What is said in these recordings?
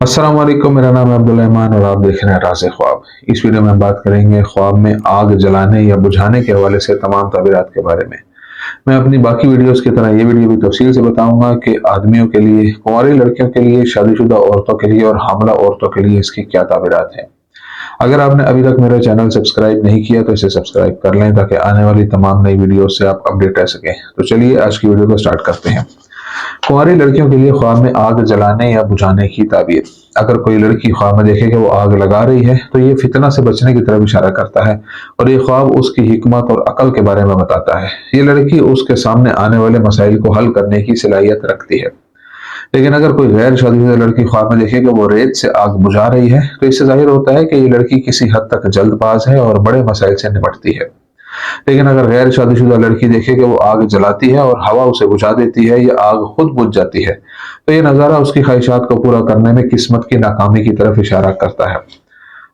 अस्सलाम वालेकुम, मेरा नाम है अब्दुल रहमान और आप देख रहे हैं राज़ ख्वाब। इस वीडियो में हम बात करेंगे ख्वाब में आग जलाने या बुझाने के हवाले से तमाम ताबीरात के बारे में। मैं अपनी बाकी वीडियोस की तरह ये वीडियो भी तफसील से बताऊंगा कि आदमियों के लिए, कुंवारी लड़कियों के लिए, शादीशुदा औरतों के लिए और हामला औरतों के लिए इसकी क्या ताबीरात हैं। अगर आपने अभी तक मेरा चैनल सब्सक्राइब नहीं किया तो इसे सब्सक्राइब कर लें ताकि आने वाली तमाम नई वीडियो से आप अपडेट रह सकें। तो चलिए आज की वीडियो को स्टार्ट करते हैं। कुंवारी लड़कियों के लिए ख्वाब में आग जलाने या बुझाने की ताबीर। अगर कोई लड़की ख्वाब में देखे कि वो आग लगा रही है तो ये फितना से बचने की तरफ इशारा करता है और ये ख्वाब उसकी हिकमत और अकल के बारे में बताता है। ये लड़की उसके सामने आने वाले मसाइल को हल करने की सलाहियत रखती है। लेकिन अगर कोई गैर शादीशुदा लड़की ख्वाब में देखे कि वो रेत से आग बुझा रही है तो इससे जाहिर होता है कि ये लड़की किसी हद तक जल्दबाज है और बड़े मसाइल से निपटती है। लेकिन अगर गैर शादीशुदा लड़की देखे कि वो आग जलाती है और हवा उसे बुझा देती है या आग खुद बुझ जाती है तो ये नज़ारा उसकी ख्वाहिशात को पूरा करने में किस्मत की नाकामी की तरफ इशारा करता है।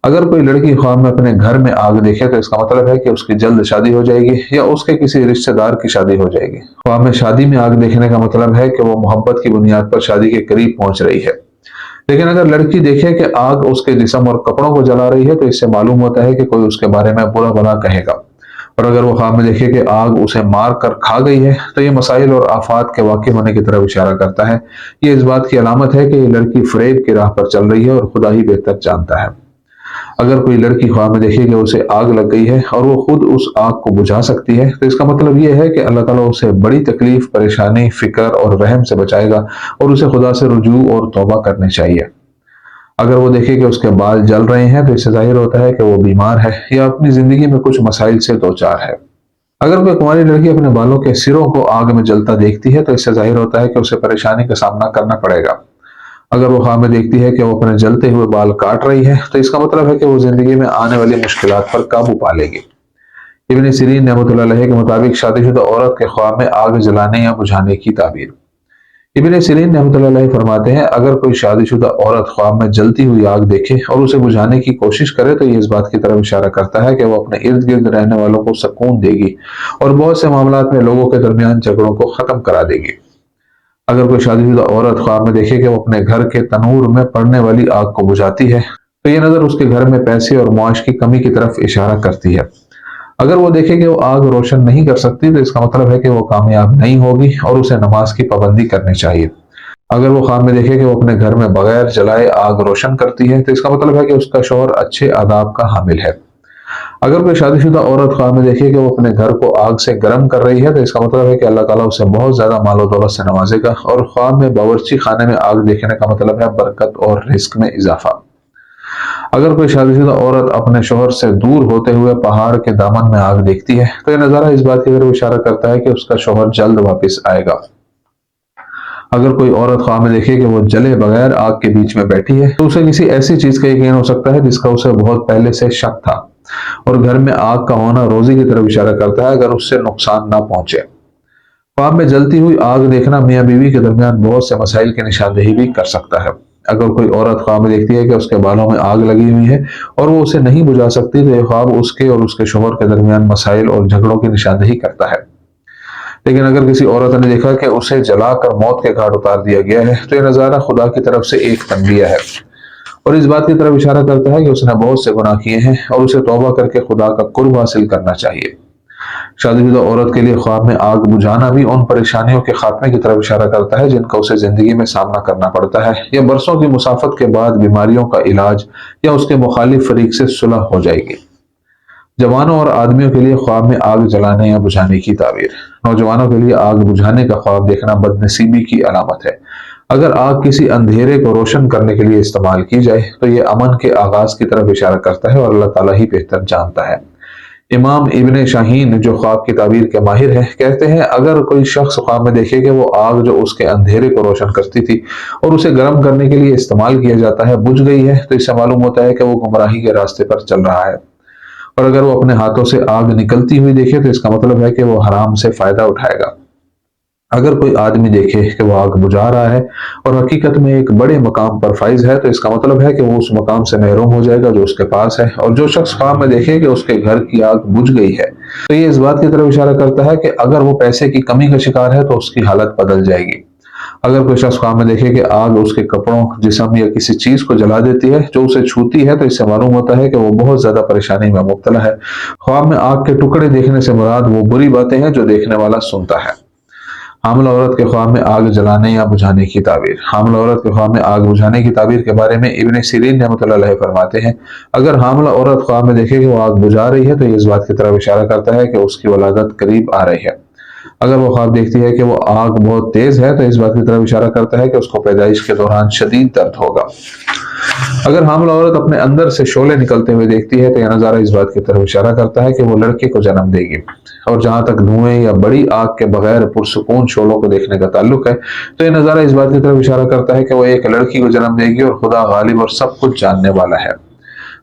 अगर कोई लड़की ख्वाब में अपने घर में आग देखे तो इसका मतलब है कि उसकी जल्द शादी हो जाएगी या उसके किसी रिश्तेदार की शादी हो जाएगी। ख्वाब में शादी में आग देखने का मतलब है कि वो मोहब्बत की बुनियाद पर शादी के करीब पहुंच रही है। लेकिन अगर लड़की देखे कि आग उसके जिस्म और कपड़ों को जला रही है तो इससे मालूम होता है कि कोई उसके बारे में बुरा भला कहेगा। और अगर वो ख्वाब में देखे कि आग उसे मार कर खा गई है तो ये मसाइल और आफात के वाक़ होने की तरफ इशारा करता है। ये इस बात की अलामत है कि ये लड़की फ़रेब की राह पर चल रही है और खुदा ही बेहतर जानता है। अगर कोई लड़की ख्वाब में देखे कि उसे आग लग गई है और वो खुद उस आग को बुझा सकती है तो इसका मतलब ये है कि अल्लाह ताला उसे बड़ी तकलीफ, परेशानी, फिक्र और वहम से बचाएगा और उसे खुदा से रुजू और तौबा करनी चाहिए। अगर वो देखे कि उसके बाल जल रहे हैं तो इससे जाहिर होता है कि वो बीमार है या अपनी जिंदगी में कुछ मसाइल से दो चार है। अगर कोई कुंवारी लड़की अपने बालों के सिरों को आग में जलता देखती है तो इससे जाहिर होता है कि उसे परेशानी का सामना करना पड़ेगा। अगर वो ख्वाब में देखती है कि वो अपने जलते हुए बाल काट रही है तो इसका मतलब है कि वो जिंदगी में आने वाली मुश्किलात पर काबू पा लेगी। इब्न सीरीन रहमतुल्लाह अलैह के मुताबिक शादीशुदा औरत के ख्वाब में आग जलाने या बुझाने की ताबीर। इब्न सीरीन रहमतुल्लाह अलैह फरमाते हैं, अगर कोई शादीशुदा औरत ख्वाब में जलती हुई आग देखे और उसे बुझाने की कोशिश करे तो ये इस बात की तरफ इशारा करता है कि वो अपने इर्द गिर्द रहने वालों को सुकून देगी और बहुत से मामलात में लोगों के दरमियान झगड़ों को खत्म करा देगी। अगर कोई शादीशुदा औरत ख्वाब में देखे कि वो अपने घर के तनूर में पड़ने वाली आग को बुझाती है तो ये नजर उसके घर में पैसे और मुआश की कमी की तरफ इशारा करती है। अगर वो देखे कि वो आग रोशन नहीं कर सकती तो इसका मतलब है कि वो कामयाब नहीं होगी और उसे नमाज की पाबंदी करनी चाहिए। अगर वो ख्वाब में देखे कि वो अपने घर में बगैर जलाए आग रोशन करती है तो इसका मतलब है कि उसका शौहर अच्छे आदाब का हामिल है। अगर कोई शादीशुदा औरत ख्वाब में देखे कि वो अपने घर को आग से गर्म कर रही है तो इसका मतलब है कि अल्लाह ताला उसे बहुत ज्यादा मालो दौलत से नवाजेगा। और ख्वाब में बावर्ची खाने में आग देखने का मतलब है बरकत और रिस्क में इजाफा। अगर कोई शादीशुदा औरत अपने शौहर से दूर होते हुए पहाड़ के दामन में आग देखती है तो यह नजारा इस बात की तरफ इशारा करता है कि उसका शौहर जल्द वापस आएगा। अगर कोई औरत ख्वाब में देखे कि वो जले बगैर आग के बीच में बैठी है तो उसे किसी ऐसी चीज का यकीन हो सकता है जिसका उसे बहुत पहले से शक था। और घर में आग का होना रोजी की तरफ इशारा करता है अगर उससे नुकसान ना पहुंचे। ख्वाब में जलती हुई आग देखना मियाँ बीवी के दरमियान बहुत से मसाइल की निशानदेही भी कर सकता है। अगर कोई औरत ख्वाब में देखती है कि उसके बालों में आग लगी हुई है और वो उसे नहीं बुझा सकती तो यह ख्वाब उसके और उसके शौहर के दरमियान मसाइल और झगड़ों की निशानदेही करता है। लेकिन अगर किसी औरत ने देखा कि उसे जलाकर मौत के घाट उतार दिया गया है तो यह नज़ारा खुदा की तरफ से एक तंबिया है और इस बात की तरफ इशारा करता है कि उसने बहुत से गुनाह किए हैं और उसे तौबा करके खुदा का कुर्ब हासिल करना चाहिए। शादीशुदा औरत के लिए ख्वाब में आग बुझाना भी उन परेशानियों के खात्मे की तरफ इशारा करता है जिनका उसे जिंदगी में सामना करना पड़ता है या बरसों की मुसाफत के बाद बीमारियों का इलाज या उसके मुखालिफ फरीक से सुलह हो जाएगी। जवानों और आदमियों के लिए ख्वाब में आग जलाने या बुझाने की ताबीर। नौजवानों के लिए आग बुझाने का ख्वाब देखना बदनसीबी की अलामत है। अगर आग किसी अंधेरे को रोशन करने के लिए इस्तेमाल की जाए तो ये अमन के आगाज की तरफ इशारा करता है और अल्लाह ताला ही बेहतर जानता है। इमाम इब्ने शाहीन जो ख्वाब की ताबीर के माहिर हैं कहते हैं, अगर कोई शख्स ख्वाब में देखे कि वो आग जो उसके अंधेरे को रोशन करती थी और उसे गर्म करने के लिए इस्तेमाल किया जाता है बुझ गई है तो इससे मालूम होता है कि वो गुमराही के रास्ते पर चल रहा है। और अगर वो अपने हाथों से आग निकलती हुई देखे तो इसका मतलब है कि वो हराम से फायदा उठाएगा। अगर कोई आदमी देखे कि वो आग बुझा रहा है और हकीकत में एक बड़े मकाम पर फाइज है तो इसका मतलब है कि वो उस मकाम से महरूम हो जाएगा जो उसके पास है। और जो शख्स ख्वाब में देखे कि उसके घर की आग बुझ गई है तो ये इस बात की तरफ इशारा करता है कि अगर वो पैसे की कमी का शिकार है तो उसकी हालत बदल जाएगी। اگر کوئی شخص خواب میں دیکھے کہ آگ اس کے کپڑوں، جسم یا کسی چیز کو جلا دیتی ہے جو اسے چھوتی ہے، تو اس سے معلوم ہوتا ہے کہ وہ بہت زیادہ پریشانی میں مبتلا ہے۔ خواب میں آگ کے ٹکڑے دیکھنے سے مراد وہ بری باتیں ہیں جو دیکھنے والا سنتا ہے۔ حاملہ عورت کے خواب میں آگ جلانے یا بجھانے کی تعبیر۔ حاملہ عورت کے خواب میں آگ بجھانے کی تعبیر کے بارے میں ابن سیرین رحمۃ اللہ علیہ فرماتے ہیں، اگر حاملہ عورت خواب میں دیکھے کہ وہ آگ بجھا رہی ہے تو یہ اس بات کی طرف اشارہ کرتا ہے کہ اس کی ولادت قریب آ رہی ہے۔ اگر وہ خواب دیکھتی ہے کہ وہ آگ بہت تیز ہے تو اس بات کی طرف اشارہ کرتا ہے کہ اس کو پیدائش کے دوران شدید درد ہوگا۔ اگر حاملہ عورت اپنے اندر سے شعلے نکلتے ہوئے دیکھتی ہے تو یہ نظارہ اس بات کی طرف اشارہ کرتا ہے کہ وہ لڑکے کو جنم دے گی۔ اور جہاں تک دھوئیں یا بڑی آگ کے بغیر پرسکون شعلوں کو دیکھنے کا تعلق ہے تو یہ نظارہ اس بات کی طرف اشارہ کرتا ہے کہ وہ ایک لڑکی کو جنم دے گی اور خدا غالب اور سب کچھ جاننے والا ہے۔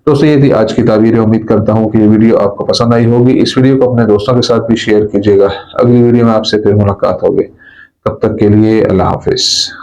دوستو یہ تھی آج کی تعبیر۔ امید کرتا ہوں کہ یہ ویڈیو آپ کو پسند آئی ہوگی۔ اس ویڈیو کو اپنے دوستوں کے ساتھ بھی شیئر کیجیے گا۔ اگلی ویڈیو میں آپ سے پھر ملاقات ہوگی، تب تک کے لیے اللہ حافظ۔